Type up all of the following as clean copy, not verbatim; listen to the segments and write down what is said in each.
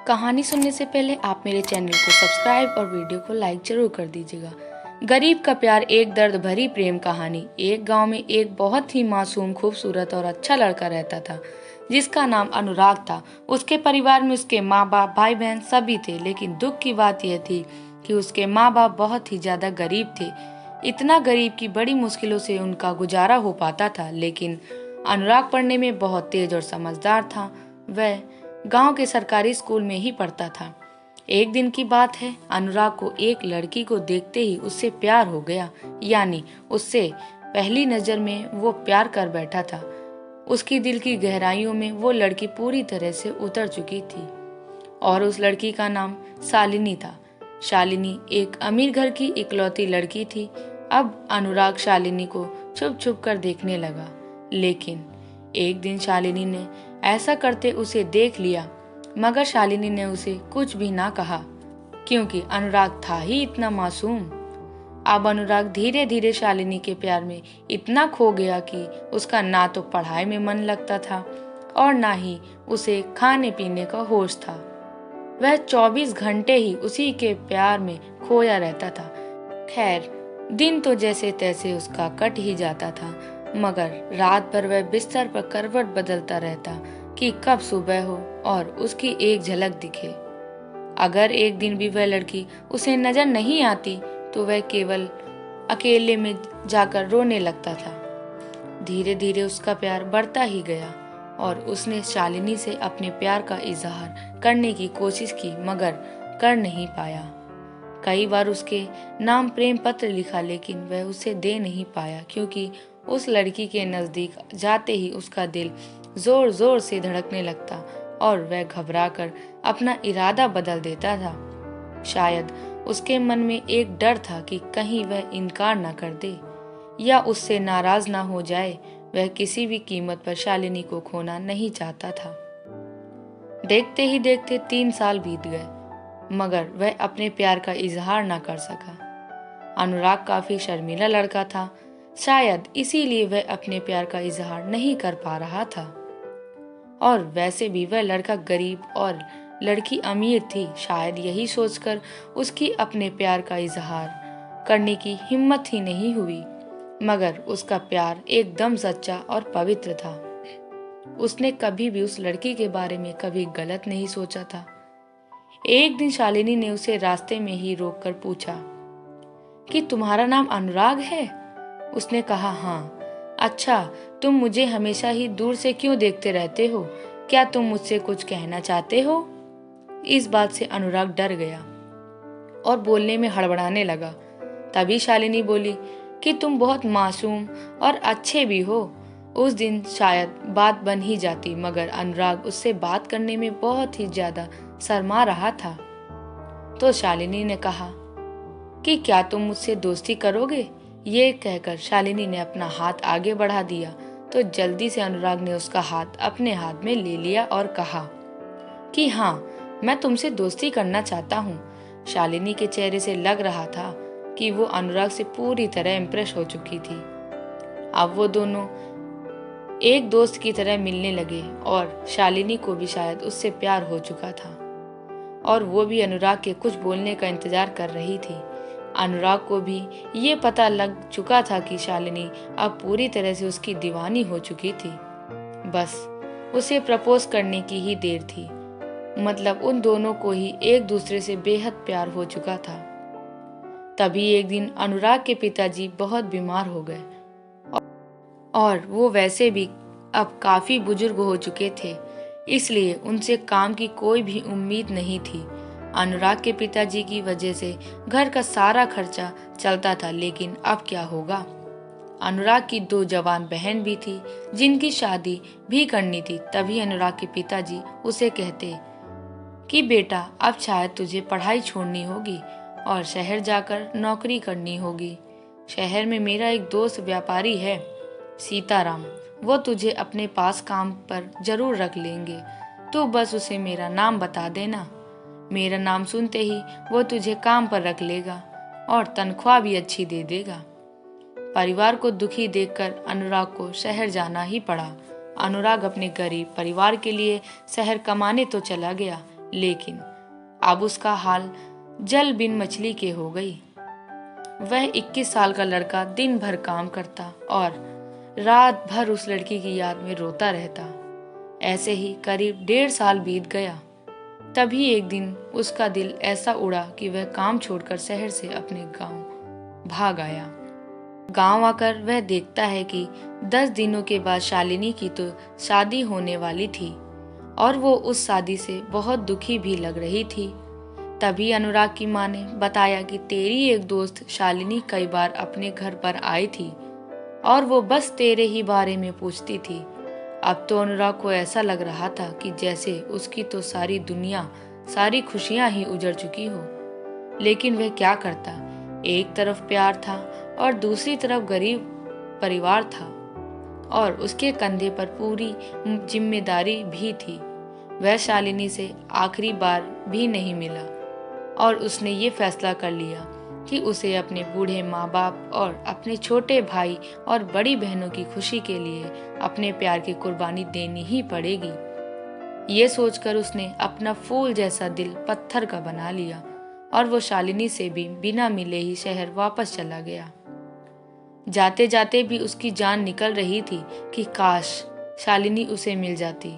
कहानी सुनने से पहले आप मेरे चैनल को सब्सक्राइब और वीडियो को लाइक जरूर कर दीजिएगा। गरीब का प्यार एक दर्द भरी प्रेम कहानी। एक गांव में एक बहुत ही मासूम, खूबसूरत और अच्छा लड़का रहता था जिसका नाम अनुराग था। उसके परिवार में उसके माँ बाप, भाई बहन सभी थे, लेकिन दुख की बात यह थी कि उसके माँ बाप बहुत ही ज्यादा गरीब थे। इतना गरीब कि बड़ी मुश्किलों से उनका गुजारा हो पाता था। लेकिन अनुराग पढ़ने में बहुत तेज और समझदार था। वह गांव के सरकारी स्कूल में ही पढ़ता था। एक दिन की बात है, अनुराग को एक लड़की को देखते ही उससे प्यार हो गया। यानी उससे पहली नजर में वो प्यार कर बैठा था। उसकी दिल की गहराइयों में वो लड़की पूरी तरह से उतर चुकी थी और उस लड़की का नाम शालिनी था। शालिनी एक अमीर घर की इकलौती लड़की थी। अब अनुराग शालिनी को छुप छुप कर देखने लगा, लेकिन एक दिन शालिनी ने ऐसा करते उसे देख लिया, मगर शालिनी ने उसे कुछ भी ना कहा क्योंकि अनुराग था ही इतना मासूम। अब अनुराग धीरे धीरे शालिनी के प्यार में इतना खो गया कि उसका ना तो पढ़ाई में मन लगता था और ना ही उसे खाने पीने का होश था। वह 24 घंटे ही उसी के प्यार में खोया रहता था। खैर, दिन तो जैसे तैसे उसका कट ही जाता था, मगर रात भर वह बिस्तर पर करवट बदलता रहता कि कब सुबह हो और उसकी एक झलक दिखे। अगर एक दिन भी वह लड़की उसे नजर नहीं आती तो वह केवल अकेले में जाकर रोने लगता था। धीरे धीरे उसका प्यार बढ़ता ही गया और उसने शालिनी से अपने प्यार का इजहार करने की कोशिश की, मगर कर नहीं पाया। कई बार उसके नाम प्रेम पत्र लिखा, लेकिन वह उसे दे नहीं पाया क्योंकि उस लड़की के नजदीक जाते ही उसका दिल जोर जोर से धड़कने लगता और वह घबराकर अपना इरादा बदल देता था। शायद उसके मन में एक डर था कि कहीं वह इनकार न कर दे या उससे नाराज ना हो जाए। वह किसी भी कीमत पर शालिनी को खोना नहीं चाहता था। देखते ही देखते 3 साल बीत गए, मगर वह अपने प्यार का इजहार ना कर सका। अनुराग काफी शर्मीला लड़का था, शायद इसीलिए वह अपने प्यार का इजहार नहीं कर पा रहा था। और वैसे भी वह लड़का गरीब और लड़की अमीर थी। शायद यही सोचकर उसकी अपने प्यार का इजहार करने की हिम्मत ही नहीं हुई, मगर उसका प्यार एकदम सच्चा और पवित्र था। उसने कभी भी उस लड़की के बारे में कभी गलत नहीं सोचा था। एक दिन शालिनी ने उसे रास्ते में ही रोककर पूछा कि तुम्हारा नाम अनुराग है? उसने कहा, हाँ। अच्छा, तुम मुझे हमेशा ही दूर से क्यों देखते रहते हो? क्या तुम मुझसे कुछ कहना चाहते हो? इस बात से अनुराग डर गया और बोलने में हड़बड़ाने लगा। तभी शालिनी बोली कि तुम बहुत मासूम और अच्छे भी हो। उस दिन शायद बात बन ही जाती, मगर अनुराग उससे बात करने में बहुत ही ज्यादा शर्मा रहा था। तो शालिनी ने कहा कि क्या तुम मुझसे दोस्ती करोगे? ये कहकर शालिनी ने अपना हाथ आगे बढ़ा दिया तो जल्दी से अनुराग ने उसका हाथ अपने हाथ में ले लिया और कहा कि हाँ, मैं तुमसे दोस्ती करना चाहता हूँ। शालिनी के चेहरे से लग रहा था कि वो अनुराग से पूरी तरह इम्प्रेस हो चुकी थी। अब वो दोनों एक दोस्त की तरह मिलने लगे और शालिनी को भी शायद उससे प्यार हो चुका था और वो भी अनुराग के कुछ बोलने का इंतजार कर रही थी। अनुराग को भी ये पता लग चुका था कि शालिनी अब पूरी तरह से उसकी दीवानी हो चुकी थी। बस उसे प्रपोज करने की ही देर थी। मतलब उन दोनों को ही एक दूसरे से बेहद प्यार हो चुका था। तभी एक दिन अनुराग के पिताजी बहुत बीमार हो गए और वो वैसे भी अब काफी बुजुर्ग हो चुके थे, इसलिए उनसे काम की कोई भी उम्मीद नहीं थी। अनुराग के पिताजी की वजह से घर का सारा खर्चा चलता था, लेकिन अब क्या होगा? अनुराग की 2 जवान बहन भी थी जिनकी शादी भी करनी थी। तभी अनुराग के पिताजी उसे कहते कि बेटा, अब शायद तुझे पढ़ाई छोड़नी होगी और शहर जाकर नौकरी करनी होगी। शहर में मेरा एक दोस्त व्यापारी है, सीताराम, वो तुझे अपने पास काम पर जरूर रख लेंगे। तू बस उसे मेरा नाम बता देना। मेरा नाम सुनते ही वो तुझे काम पर रख लेगा और तनख्वाह भी अच्छी दे देगा। परिवार को दुखी देखकर अनुराग को शहर जाना ही पड़ा। अनुराग अपने गरीब परिवार के लिए शहर कमाने तो चला गया, लेकिन अब उसका हाल जल बिन मछली के हो गई। वह 21 साल का लड़का दिन भर काम करता और रात भर उस लड़की की याद में रोता रहता। ऐसे ही करीब 1.5 साल बीत गया। तभी एक दिन उसका दिल ऐसा उड़ा कि वह काम छोड़कर शहर से अपने गांव भाग आया। गांव आकर वह देखता है कि 10 दिनों के बाद शालिनी की तो शादी होने वाली थी और वो उस शादी से बहुत दुखी भी लग रही थी। तभी अनुराग की माँ ने बताया कि तेरी एक दोस्त शालिनी कई बार अपने घर पर आई थी और वो बस तेरे ही बारे में पूछती थी। अब तो अनुराग को ऐसा लग रहा था कि जैसे उसकी तो सारी दुनिया, सारी खुशियां ही उजड़ चुकी हो। लेकिन वह क्या करता, एक तरफ प्यार था और दूसरी तरफ गरीब परिवार था और उसके कंधे पर पूरी जिम्मेदारी भी थी। वह शालिनी से आखिरी बार भी नहीं मिला और उसने ये फैसला कर लिया कि उसे अपने बूढ़े माँ बाप और अपने छोटे भाई और बड़ी बहनों की खुशी के लिए अपने प्यार की कुर्बानी देनी ही पड़ेगी। ये सोचकर उसने अपना फूल जैसा दिल पत्थर का बना लिया और वो शालिनी से भी बिना मिले ही शहर वापस चला गया। जाते जाते भी उसकी जान निकल रही थी कि काश शालिनी उसे मिल जाती।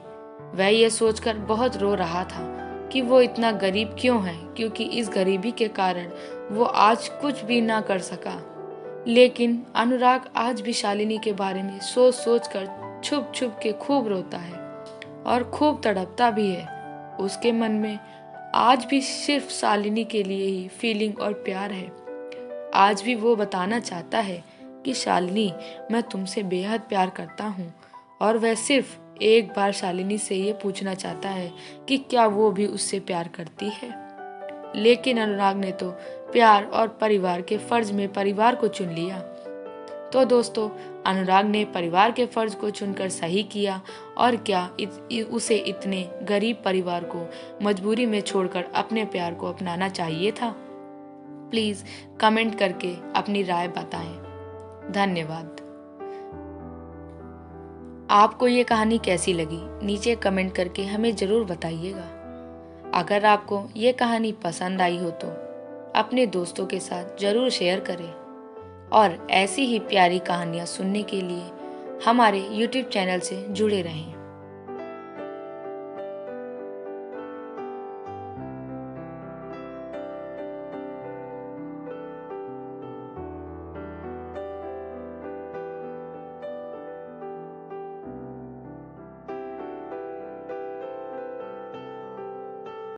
वह ये सोचकर बहुत रो रहा था कि वो इतना गरीब क्यों है, क्योंकि इस गरीबी के कारण वो आज कुछ भी ना कर सका। लेकिन अनुराग आज भी शालिनी के बारे में सोच सोच कर छुप छुप के खूब रोता है और खूब तड़पता भी है। उसके मन में आज भी सिर्फ शालिनी के लिए ही फीलिंग और प्यार है। आज भी वो बताना चाहता है कि शालिनी, मैं तुमसे बेहद प्यार करता हूँ। और वह सिर्फ एक बार शालिनी से ये पूछना चाहता है कि क्या वो भी उससे प्यार करती है। लेकिन अनुराग ने तो प्यार और परिवार के फर्ज में परिवार को चुन लिया। तो दोस्तों, अनुराग ने परिवार के फर्ज को चुनकर सही किया। और क्या उसे इतने गरीब परिवार को मजबूरी में छोड़कर अपने प्यार को अपनाना चाहिए था? प्लीज कमेंट करके अपनी राय बताएं। धन्यवाद। आपको ये कहानी कैसी लगी नीचे कमेंट करके हमें जरूर बताइएगा। अगर आपको ये कहानी पसंद आई हो तो अपने दोस्तों के साथ जरूर शेयर करें और ऐसी ही प्यारी कहानियाँ सुनने के लिए हमारे YouTube चैनल से जुड़े रहें।